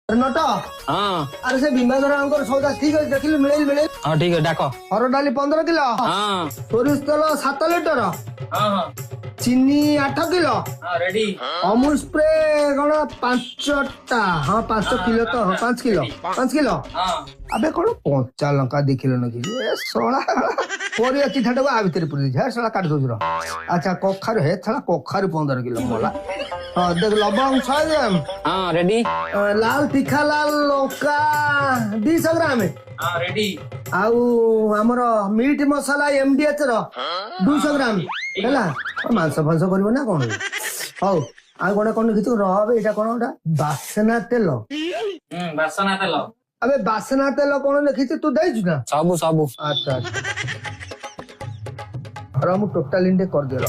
नट हाँ अरे से भीमाधर अंकर सौदा ठीक है देखिलु मिले मिले हाँ ठीक है डाक हर डाली 15 किलो हाँ सोरिष तेल 7 लिटर हाँ हाँ चीनी 8 किलो हाँ रेडी अमूल स्प्रे कौन 5टा हाँ 5 किलो तो हाँ 5 किलो 5 किलो हाँ अबे कौन 5 लंका देखिल न कि सोला पोरी अच्छी ठंडा आ भीतर पुरी है साला काट दो जरा अच्छा कोखार है थला कोखार 15 किलो मोला हां देख लबंग 100 ग्राम हाँ रेडी लाल तीखा लाल लौका 200 ग्राम हाँ रेडी आउ हमर मीट मसाला एमडीएच रो 200 ग्राम हैला मांस फांस करबो ना कोन हौ आ कोन कोन किछु रहबे एटा कोन ओटा बासना तेल बासना तेल अबे बासना तेल कोन लिखिछ तू दैछु ना सबु सबु अच्छा अच्छा अरे मु टोटल इंडे कर देलो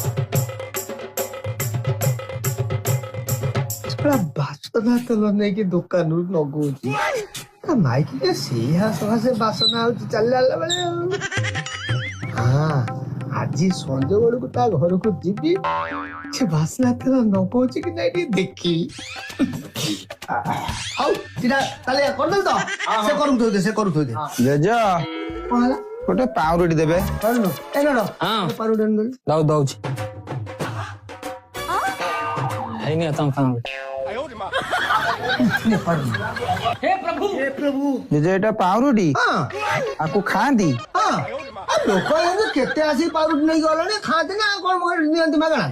छड़ा बासना तेल नै कि दुकान रु लगौची माइक के सिहा सभा से बासना हो चल बेले हाँ आज संज बेलू को ता घर को जीवी से बासना तेल नगौची कि नहीं देखी हाउ तिरा ताले कर दे तो से करू तो दे जेज कोला गोटे पाउरुटी देबे करनो एनो हाँ पारुडन दे दाऊ दाऊची है नहीं आता खाऊंगा ने पारुडन हे प्रभु जेज एटा पाउरुटी हां आकु खांदी हां आ लोक एने केते आसी पारुडन नहीं गलने खाते ना कोन मोर नियंती मागना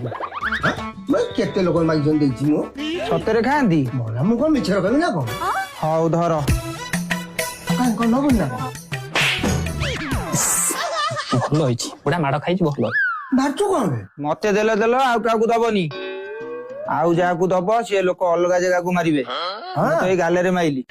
मैं केते लोक माग जन देछि मो सतरे खांदी मोला मु कोन मिछर कहबी ना कोन हौ धर कान कोन नबुन ना ଭଲ ହେଇଛି ପୁରା ମାଡ଼ ଖାଇଛି ଭଲ भारचो कोन बे मते देले देलो आउ काकू दबनी आउ जाकू दब से लोक अलगा जगह को मारिबे हां तो ए गाले रे माइली